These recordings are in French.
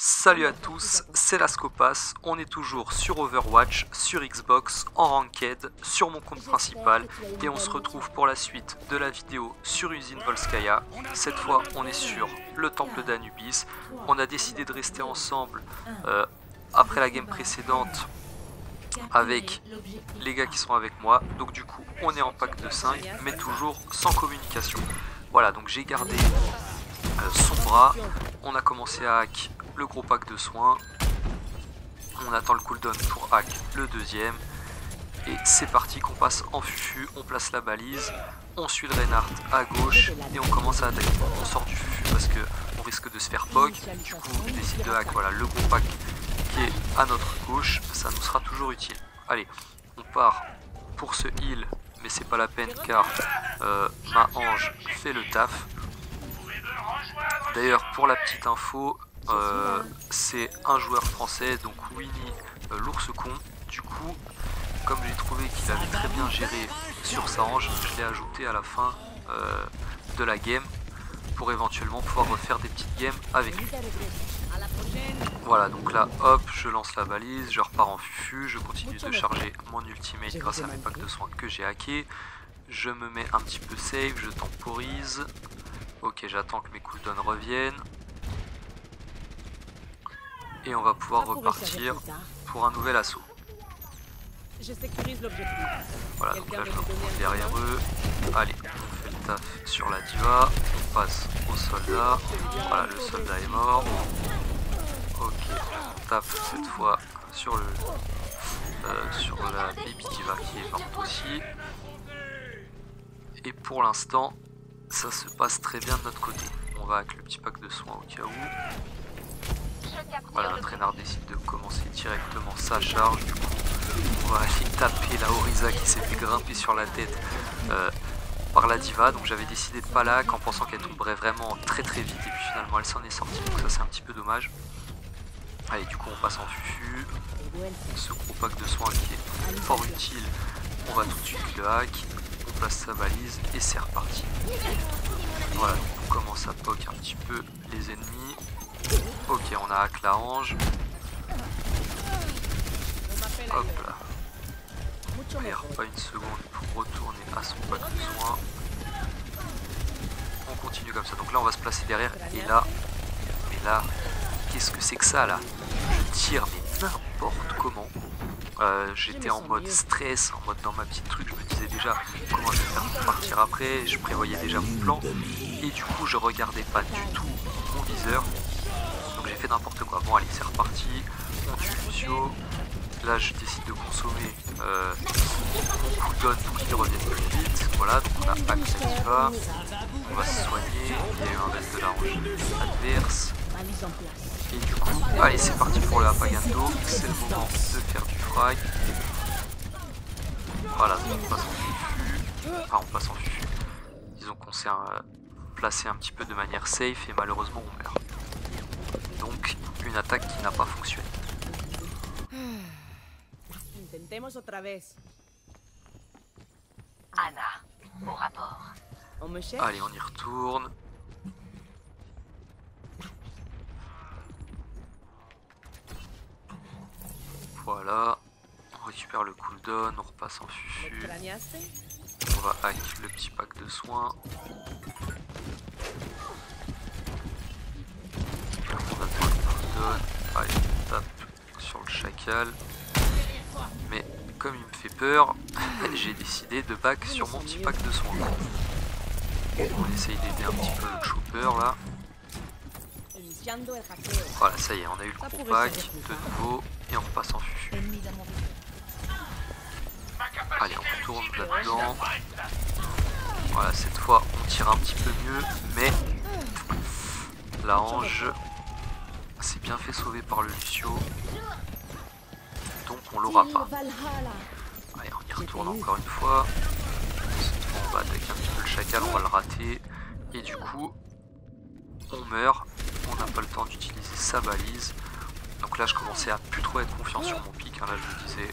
Salut à tous, c'est Lascopas, on est toujours sur Overwatch, sur Xbox, en Ranked, sur mon compte principal et on se retrouve pour la suite de la vidéo sur Usine Volskaya. Cette fois on est sur le temple d'Anubis, on a décidé de rester ensemble après la game précédente avec les gars qui sont avec moi, donc du coup on est en pack de 5 mais toujours sans communication. Voilà, donc j'ai gardé son bras, on a commencé à hack le gros pack de soins, on attend le cooldown pour hack le deuxième et c'est parti qu'on passe en fufu, on place la balise, on suit le Reinhardt à gauche et on commence à attaquer. On sort du fufu parce que on risque de se faire poke, du coup je décide de hack voilà, le gros pack qui est à notre gauche, ça nous sera toujours utile. Allez, on part pour ce heal mais c'est pas la peine car ma Ange fait le taf. D'ailleurs pour la petite info, c'est un joueur français, donc Winnie l'ours con. Du coup, comme j'ai trouvé qu'il avait très bien géré sur sa Ange, je l'ai ajouté à la fin de la game pour éventuellement pouvoir refaire des petites games avec lui. Voilà, donc là hop, je lance la balise, je repars en fufu, je continue de charger mon ultimate grâce à mes packs de soins que j'ai hackés. Je me mets un petit peu safe, je temporise. Ok, j'attends que mes cooldowns reviennent. Et on va pouvoir repartir pour un nouvel assaut. Voilà, donc là je me retrouve derrière eux. Allez, on fait le taf sur la diva. On passe au soldat. Voilà, le soldat est mort. Ok, on tape cette fois sur la baby diva qui est morte aussi. Et pour l'instant, ça se passe très bien de notre côté. On va avec le petit pack de soins au cas où. Voilà, notre Reinhardt décide de commencer directement sa charge. Du coup, on va aller taper la Oriza qui s'est fait grimper sur la tête par la diva. Donc j'avais décidé de pas la hack en pensant qu'elle tomberait vraiment très très vite. Et puis finalement elle s'en est sortie. Donc ça c'est un petit peu dommage. Allez, du coup on passe en fufu. Ce gros pack de soins qui est fort utile. On va tout de suite le hack. On place sa balise et c'est reparti. Voilà, donc on commence à poke un petit peu les ennemis. Ok, on a hack la Ange. Hop là. On perd pas une seconde pour retourner à son pack de soins. On continue comme ça. Donc là on va se placer derrière. Et là, qu'est-ce que c'est que ça là? Je tire mais n'importe comment. J'étais en mode stress, en mode dans ma petite truc, je me disais déjà comment je vais faire pour partir après, je prévoyais déjà mon plan et du coup je regardais pas du tout mon viseur, donc j'ai fait n'importe quoi. Bon allez, c'est reparti, on tue Lucio, là je décide de consommer mon cooldown pour qu'il revienne plus vite. Voilà, donc on a hack la diva, on va se soigner, il y a eu un reste de la range adverse. Et du coup, allez c'est parti pour le Apagando, c'est le moment de faire du frag. Voilà, donc on passe en fufu, enfin on passe en fufu, disons qu'on s'est placé un petit peu de manière safe et malheureusement on meurt. Donc une attaque qui n'a pas fonctionné. Anna, au rapport. Allez, on y retourne. Voilà, on récupère le cooldown, on repasse en fufu. On va hack le petit pack de soins. On attend le cooldown. Allez, on tape sur le chacal. Mais comme il me fait peur, j'ai décidé de back sur mon petit pack de soins. On essaye d'aider un petit peu le chopper là. Voilà, ça y est, on a eu le gros pack de nouveau et on repasse en fufu. Allez, on retourne là-dedans. Voilà, cette fois on tire un petit peu mieux, mais la Ange s'est bien fait sauver par le Lucio, donc on l'aura pas. Allez, on y retourne encore une fois. Cette fois on va attaquer un petit peu le chacal, on va le rater et du coup on meurt. On n'a pas le temps d'utiliser sa balise. Donc là je commençais à plus trop être confiant sur mon pic, hein. Là je me disais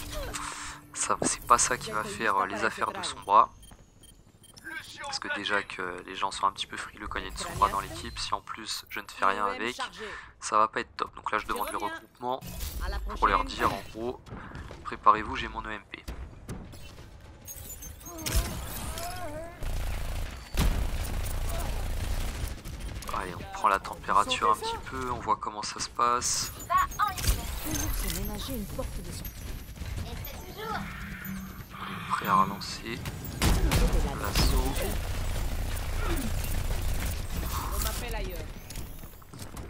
c'est pas ça qui va faire les affaires de son bras. Parce parce que déjà que les gens sont un petit peu frileux quand il y a une Sombra dans l'équipe, si en plus je ne fais rien avec, ça va pas être top. Donc là je demande le regroupement pour leur dire en gros, préparez-vous, j'ai mon EMP. Allez, on prend la température un petit peu, on voit comment ça se passe. Prêt à relancer l'assaut.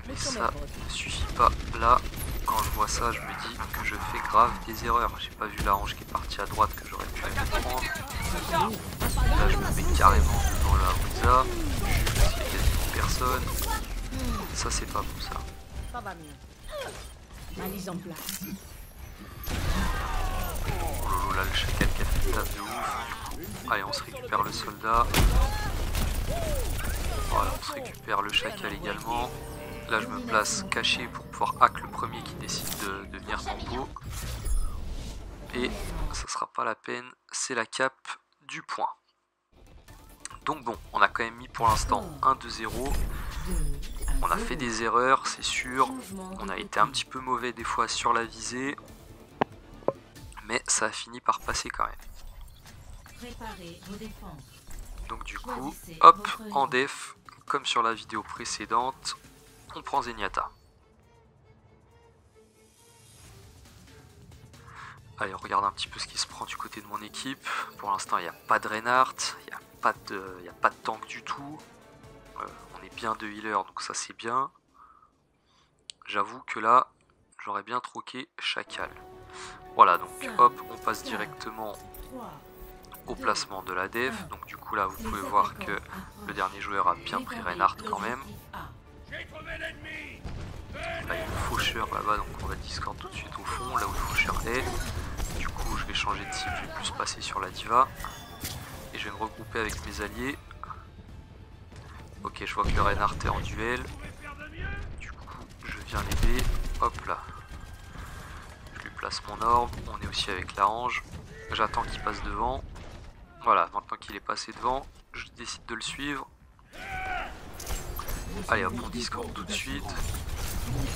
Mais ça ne suffit pas. Là, quand je vois ça, je me dis que je fais grave des erreurs. J'ai pas vu la hanche qui est partie à droite que j'aurais pu aller prendre. Là, je me mets carrément devant la Ruza. Je suis quasiment personne. Ça, c'est pas bon, ça. Ça va mieux. Ma mise en place. Oh là, le chacal qui a fait une taf de ouf. Allez, on se récupère le soldat. Voilà, on se récupère le chacal également. Là, je me place caché pour pouvoir hack le premier qui décide de venir tempo. Et ça sera pas la peine, c'est la cape du point. Donc bon, on a quand même mis pour l'instant 1-2-0. On a fait des erreurs, c'est sûr. On a été un petit peu mauvais des fois sur la visée. Mais ça a fini par passer quand même. Donc du coup, hop, en def, comme sur la vidéo précédente, on prend Zenyatta. Allez, on regarde un petit peu ce qui se prend du côté de mon équipe. Pour l'instant, il n'y a pas de Reinhardt, il n'y a pas de tank du tout. On est bien de healer, donc ça c'est bien. J'avoue que là, j'aurais bien troqué Chacal. Voilà, donc hop, on passe directement au placement de la def. Donc du coup là, vous pouvez voir que le dernier joueur a bien pris Reinhardt quand même. Là, il y a le faucheur là-bas, donc on va Discord tout de suite au fond, là où le faucheur est. Du coup, je vais changer de cible, je vais plus passer sur la diva. Et je vais me regrouper avec mes alliés. Ok, je vois que le Reinhardt est en duel. Du coup, je viens l'aider. Hop là. Je lui place mon orbe. On est aussi avec la hange. J'attends qu'il passe devant. Voilà, maintenant qu'il est passé devant, je décide de le suivre. Allez hop, on Discord tout de suite.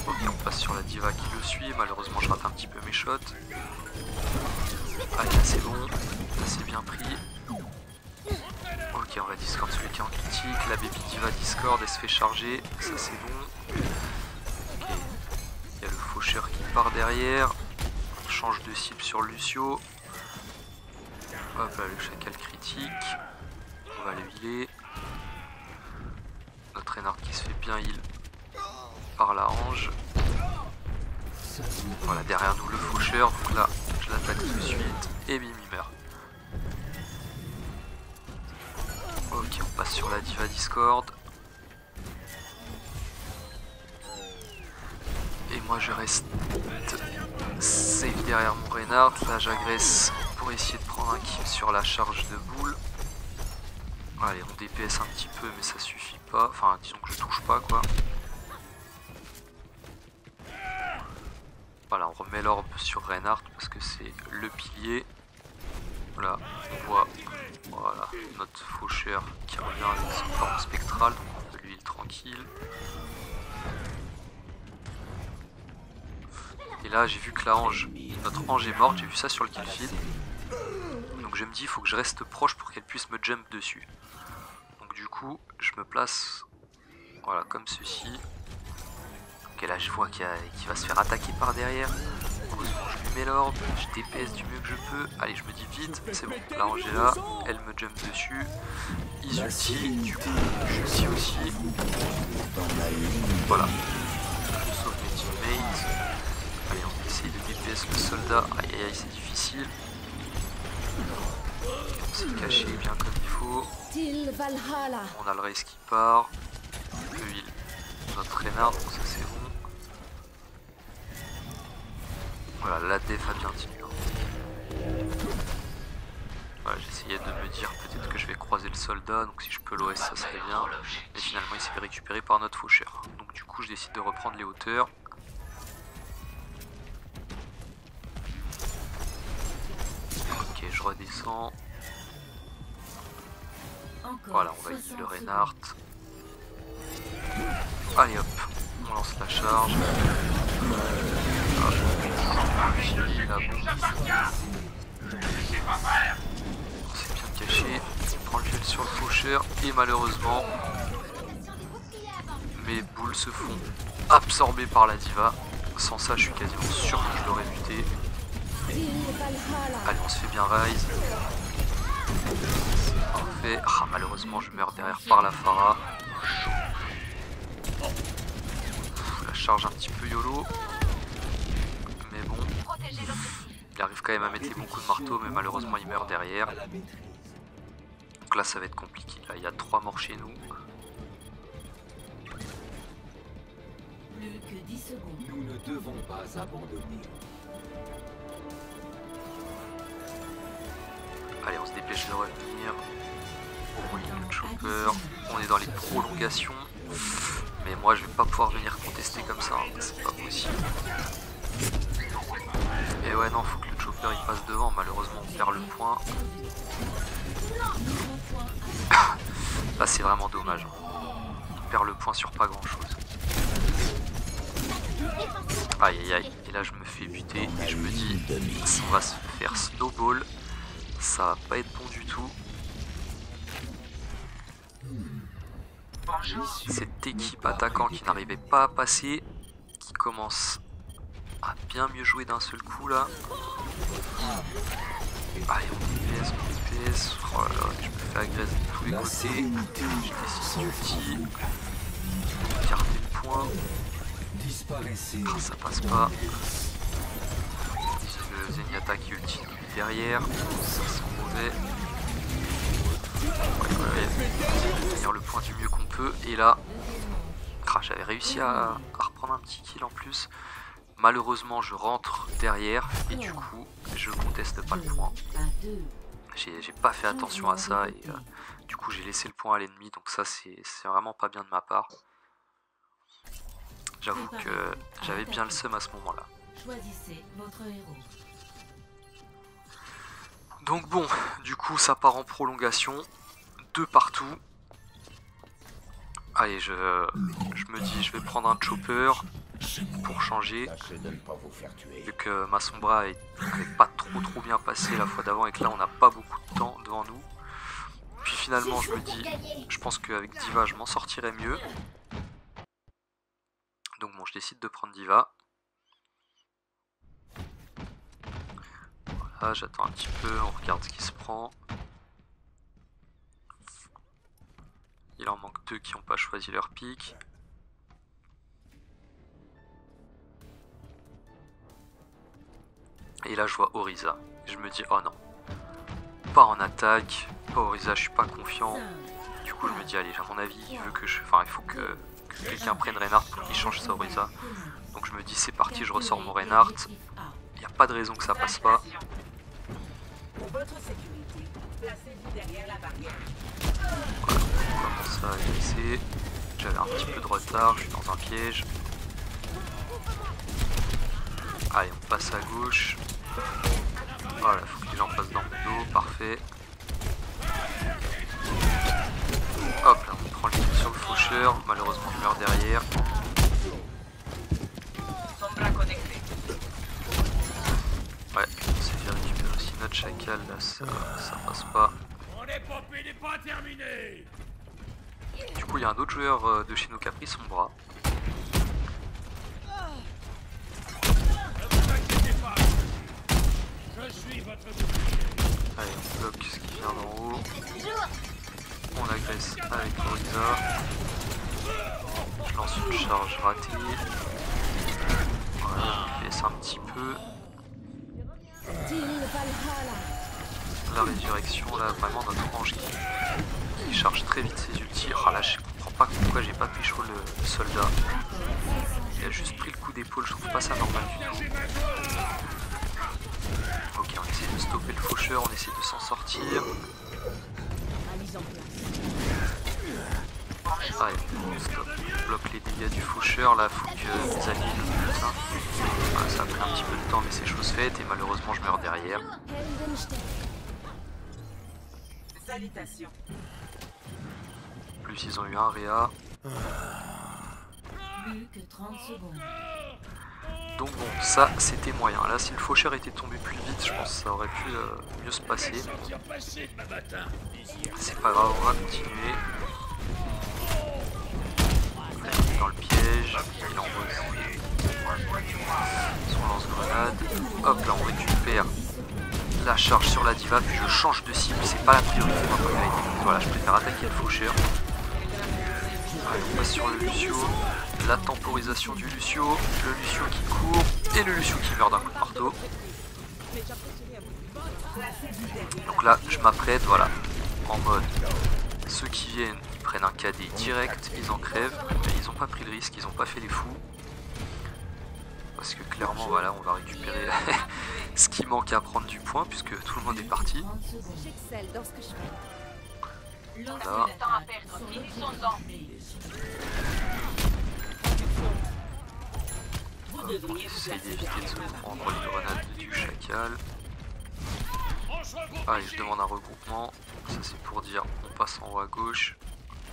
Ok, on passe sur la diva qui le suit. Malheureusement, je rate un petit peu mes shots. Allez, là c'est bon. Là c'est bien pris. Ok, on va Discord celui qui est en critique. La baby diva Discord, elle se fait charger. Ça c'est bon. Ok. Il y a le faucheur qui part derrière. On change de cible sur Lucio. Hop là, le chacal critique. On va le healer. Notre Reinhardt qui se fait bien heal par la hange. Voilà, derrière nous le faucheur. Donc là, je l'attaque tout de suite. Et bim, il meurt. Ok, on passe sur la diva Discord. Et moi je reste safe derrière mon Reinhardt. Là j'agresse pour essayer de prendre un kill sur la charge de boule. Allez, on DPS un petit peu mais ça suffit pas. Enfin disons que je touche pas quoi. Voilà, on remet l'orbe sur Reinhardt parce que c'est le pilier. Voilà, on voit voilà, notre faucheur qui revient avec son forme spectrale, donc on peut lui heal tranquille. Et là j'ai vu que la hange, notre hange est morte, j'ai vu ça sur le kill feed. Donc je me dis il faut que je reste proche pour qu'elle puisse me jump dessus. Donc du coup je me place voilà comme ceci. Ok là je vois qu'il va se faire attaquer par derrière. Heureusement je lui mets l'orbe, je DPS du mieux que je peux. Allez je me dis vite, c'est bon, la hange est là, elle me jump dessus. Ils ulti, du coup je ulti aussi. Voilà. Je sauve mes teammates. Allez on essaye de DPS le soldat. Aïe aïe aïe c'est difficile. On s'est caché bien comme il faut. On a le race qui part. On peut heal notre Reinhardt, donc ça c'est bon. Voilà, la def a bien tenu. Voilà, j'essayais de me dire peut-être que je vais croiser le soldat, donc si je peux l'OS ça serait bien. Mais finalement il s'est fait récupérer par notre faucheur. Donc du coup je décide de reprendre les hauteurs. Ok, je redescends. Voilà, on va utiliser le Reinhardt. Allez hop, on lance la charge. On s'est bien caché, on prend le gel sur le faucheur et malheureusement mes boules se font absorber par la diva. Sans ça je suis quasiment sûr que je l'aurais buté. Allez, on se fait bien rise. Parfait. Ah, malheureusement je meurs derrière par la Pharah. La charge un petit peu YOLO. Mais bon. Il arrive quand même à mettre les bons coups de marteau, mais malheureusement il meurt derrière. Donc là ça va être compliqué. Là il y a 3 morts chez nous. Plus que 10 secondes. Nous ne devons pas abandonner. Allez, on se dépêche de revenir. On relie le chopper. On est dans les prolongations. Mais moi je vais pas pouvoir venir contester comme ça, hein. C'est pas possible. Et ouais, non, faut que le chopper il passe devant. Malheureusement on perd le point. Là c'est vraiment dommage. On perd le point sur pas grand chose. Aïe aïe aïe. Et là je me fais buter et je me dis on va se faire snowball. Ça va pas être bon du tout. Cette équipe attaquant qui n'arrivait pas à passer, qui commence à bien mieux jouer d'un seul coup là. Allez, on DPS. Oh là là, je me fais agresser de tous les côtés. Je décide d'ulti. Garder le point. Ah, ça passe pas. Le Zenyatta qui ulti derrière. Ça sent mauvais. Tenir le point du mieux qu'on peut. Et là, j'avais réussi à reprendre un petit kill en plus. Malheureusement, je rentre derrière et du coup, je conteste pas le point. J'ai pas fait attention à ça et du coup, j'ai laissé le point à l'ennemi. Donc ça, c'est vraiment pas bien de ma part. J'avoue que j'avais bien le seum à ce moment-là. Choisissez votre héros. Donc bon, du coup ça part en prolongation, 2 partout. Allez, je me dis je vais prendre un chopper pour changer. Vu que ma Sombra n'avait pas trop bien passé la fois d'avant et que là on n'a pas beaucoup de temps devant nous. Puis finalement je me dis, je pense qu'avec Diva je m'en sortirai mieux. Donc bon, je décide de prendre Diva. Voilà, j'attends un petit peu, on regarde ce qui se prend. Il en manque 2 qui n'ont pas choisi leur pick. Et là je vois Orisa. Je me dis oh non, pas en attaque, pas Orisa, je suis pas confiant. Du coup je me dis allez, à mon avis il veut que il faut que quelqu'un prenne Reinhardt pour qu'il change sa Orisa. Donc je me dis c'est parti, je ressors mon Reinhardt. Il n'y a pas de raison que ça passe pas. Voilà, on commence à glisser. J'avais un petit peu de retard, je suis dans un piège. Allez, on passe à gauche. Voilà, faut que les gens passent dans mon dos, parfait. Hop là, on prend le kill sur le faucheur. Malheureusement, je meurs derrière. Ouais, on s'est fait récupérer aussi notre chacal, là, ça passe pas. Du coup, il y a un autre joueur de chez nous qui a pris son bras. Allez, on bloque ce qui vient d'en haut. On agresse avec Orisa. Je lance une charge ratée. Voilà, je laisse un petit peu. La résurrection, là, vraiment notre ange qui charge très vite ses ultis. Ah là, je comprends pas pourquoi j'ai pas pécho le soldat. Il a juste pris le coup d'épaule, je trouve pas ça normal du tout. Ok, on essaie de stopper le faucheur, on essaie de s'en sortir. Allez, on stop. On bloque les dégâts du faucheur, là faut que les alliés nous butent. Voilà, ça a pris un petit peu de temps mais c'est chose faite et malheureusement je meurs derrière. Salutations. plus ils ont eu un réa. Plus que 30 secondes. Donc bon, ça c'était moyen. Là, si le faucheur était tombé plus vite, je pense que ça aurait pu mieux se passer. C'est pas grave, on va continuer. Là, il est dans le piège, il envoie son lance-grenade. Hop, là on récupère la charge sur la diva, puis je change de cible, c'est pas la priorité moi, comme elle a été mise. Voilà, je préfère attaquer le faucheur. Allez, on passe sur le Lucio. La temporisation du Lucio, le Lucio qui court et le Lucio qui meurt d'un coup de marteau. Donc là, je m'apprête, voilà, en mode ceux qui viennent, ils prennent un KD direct, ils en crèvent, mais ils n'ont pas pris le risque, ils n'ont pas fait les fous. Parce que clairement, voilà, on va récupérer ce qui manque à prendre du point, puisque tout le monde est parti. J'excelle dans ce que je fais. Voilà. On essaye d'éviter de se prendre les grenades du chacal. Allez, je demande un regroupement. Ça c'est pour dire on passe en haut à gauche.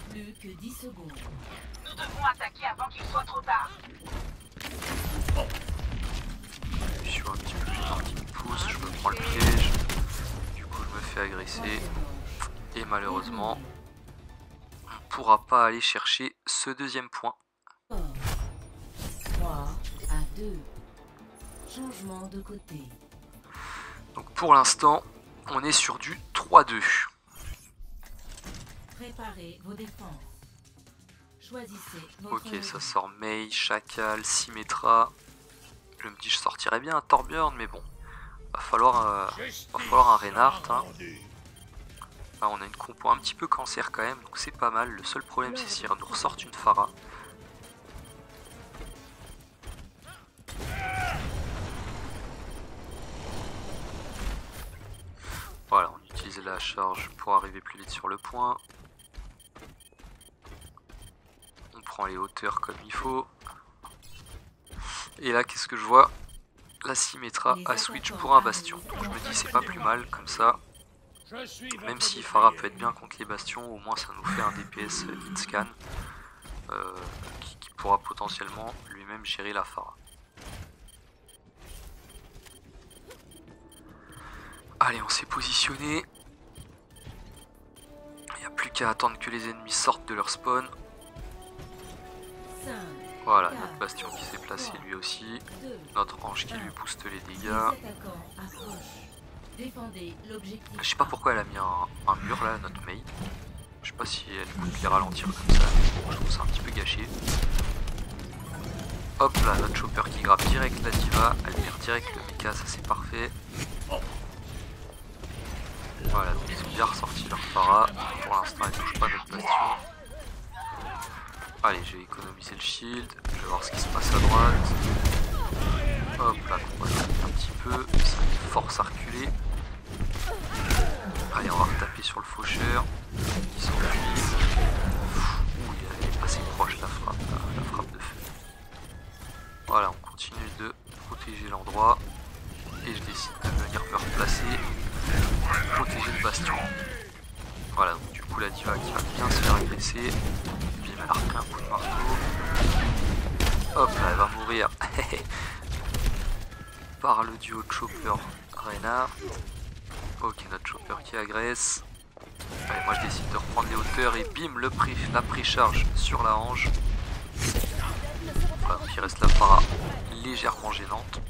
Plus que 10 secondes. Nous devons attaquer avant qu'il soit trop tard. Je suis un petit peu gênant qui me pousse, je me prends le piège. Du coup je me fais agresser. Et malheureusement, on ne pourra pas aller chercher ce deuxième point. 3 à 2. Changement de côté. Donc pour l'instant, on est sur du 3-2. Préparez vos défenses. Choisissez votre Ok, héros. ça sort Mei, Chacal, Symmetra. Je me dis je sortirais bien un Torbjörn, mais bon, va falloir un Reinhardt. Hein. Là, on a une compo un petit peu cancer quand même, donc c'est pas mal. Le seul problème c'est s'ils nous ressortent une Pharah. Voilà, on utilise la charge pour arriver plus vite sur le point. On prend les hauteurs comme il faut. Et là, qu'est-ce que je vois? La Symmetra à switch pour un bastion. Donc je me dis c'est pas plus mal comme ça. Même si Pharah peut être bien contre les bastions, au moins ça nous fait un DPS hitscan qui pourra potentiellement lui-même gérer la Pharah. Allez, on s'est positionné. Il n'y a plus qu'à attendre que les ennemis sortent de leur spawn. 5, Voilà, notre bastion qui s'est placé lui aussi. 2, Notre ange qui lui booste les les dégâts. attaquants approchent. Défendez l'objectif. Je sais pas pourquoi elle a mis un mur là, notre Mei. Je sais pas si elle écoute les ralentir comme ça, mais bon, je trouve ça un petit peu gâché. Hop là, notre chopper qui grappe direct la diva, elle perd direct le mecha, ça c'est parfait. Voilà, donc ils ont bien ressorti leur Pharah. Pour l'instant, elle touche pas notre bastion. Allez, je vais économiser le shield, je vais voir ce qui se passe à droite. Hop là, on va un petit peu, ça me force à reculer. Allez, on va retaper sur le faucheur qui s'enfuit. Ouh, elle est assez proche la frappe de feu. Voilà, on continue de protéger l'endroit et je décide de venir me replacer, protéger le bastion. Voilà, donc du coup la diva qui va bien se faire agresser. Bim, elle a repris un coup de marteau. Hop là, elle va mourir par le duo Chopper Reinhardt. Ok, notre Chopper qui agresse. Allez, moi je décide de reprendre les hauteurs et bim, la précharge sur la hanche. Voilà, donc il reste la Pharah légèrement gênante.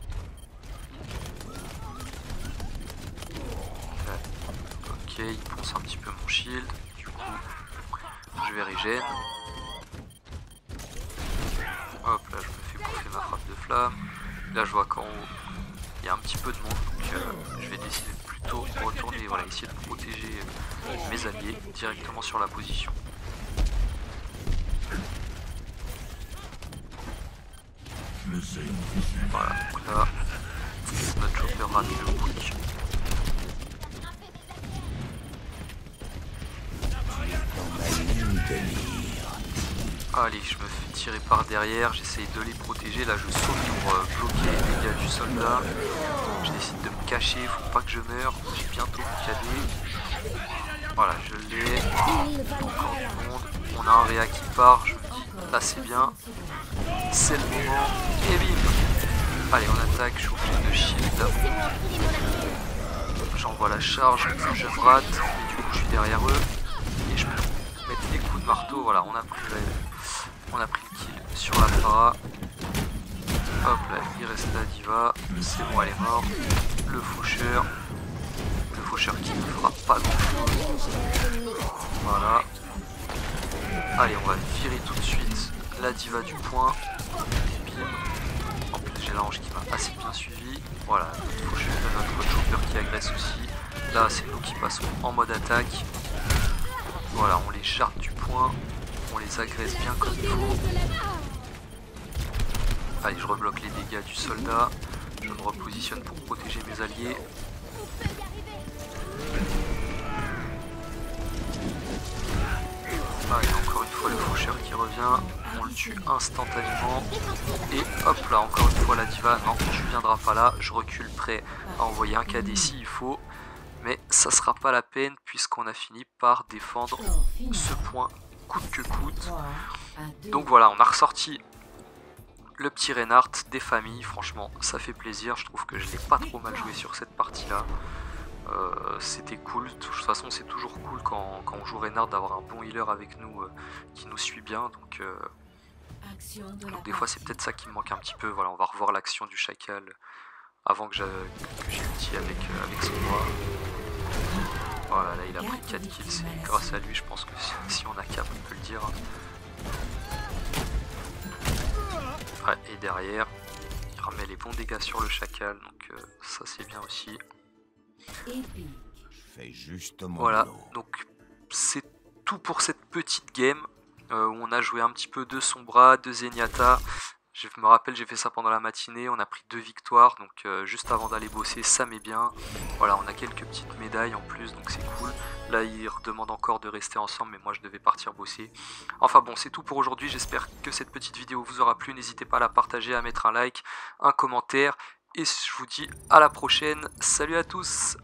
Ok, il ponce un petit peu mon shield. Du coup, je vais régène. Hop, là je me fais bouffer ma frappe de flamme. Là je vois qu'en haut, il y a un petit peu de monde. Donc je vais décider de plutôt retourner, voilà, essayer de protéger mes alliés directement sur la position. Voilà, donc là, notre chopper rate le quick. Allez, je me fais tirer par derrière, j'essaye de les protéger, là je saute pour bloquer les dégâts du soldat. Je décide de me cacher, faut pas que je meure, j'ai bientôt mon KD. Voilà, je l'ai. Encore du monde. On a un réa qui part. Je me dis, là c'est bien. C'est le moment. Et bim. Allez, on attaque. Je suis obligé de shield. J'envoie la charge. Je me rate. Mais du coup, je suis derrière eux. Et je peux mettre des coups de marteau. Voilà, on a pris le kill sur la para. Hop là, il reste la diva. C'est bon, elle est morte. Le faucheur. Le faucheur qui ne fera pas grand chose. Voilà. Allez, on va virer tout de suite la diva du point. Bim. En plus, j'ai l'ange qui m'a assez bien suivi. Voilà, notre faucheur, notre chopper qui agresse aussi. Là, c'est nous qui passons en mode attaque. Voilà, on les jarre du point. On les agresse bien comme il faut. Allez, je rebloque les dégâts du soldat. Je me repositionne pour protéger mes alliés. Allez, encore une fois le faucheur qui revient. On le tue instantanément. Et hop là, encore une fois la diva. Non, tu viendras pas là. Je recule prêt à envoyer un KD s'il faut. Mais ça sera pas la peine puisqu'on a fini par défendre ce point coûte que coûte. Donc voilà, on a ressorti le petit Reinhardt des familles. Franchement, ça fait plaisir. Je trouve que je l'ai pas trop mal joué sur cette partie-là. C'était cool. De toute façon, c'est toujours cool quand on joue Reinhardt d'avoir un bon healer avec nous qui nous suit bien. Donc des fois, c'est peut-être ça qui me manque un petit peu. Voilà, on va revoir l'action du chacal avant que j'ai ulti avec son bras. Voilà, là il a pris 4 kills, c'est grâce à lui, je pense que si on a cap, on peut le dire. Ouais, et derrière, il remet les bons dégâts sur le chacal, donc ça c'est bien aussi. Voilà, donc c'est tout pour cette petite game où on a joué un petit peu de Sombra, de Zenyatta. Je me rappelle, j'ai fait ça pendant la matinée, on a pris 2 victoires, donc juste avant d'aller bosser, ça met bien. Voilà, on a quelques petites médailles en plus, donc c'est cool. Là, il redemande encore de rester ensemble, mais moi je devais partir bosser. Enfin bon, c'est tout pour aujourd'hui, j'espère que cette petite vidéo vous aura plu. N'hésitez pas à la partager, à mettre un like, un commentaire, et je vous dis à la prochaine. Salut à tous!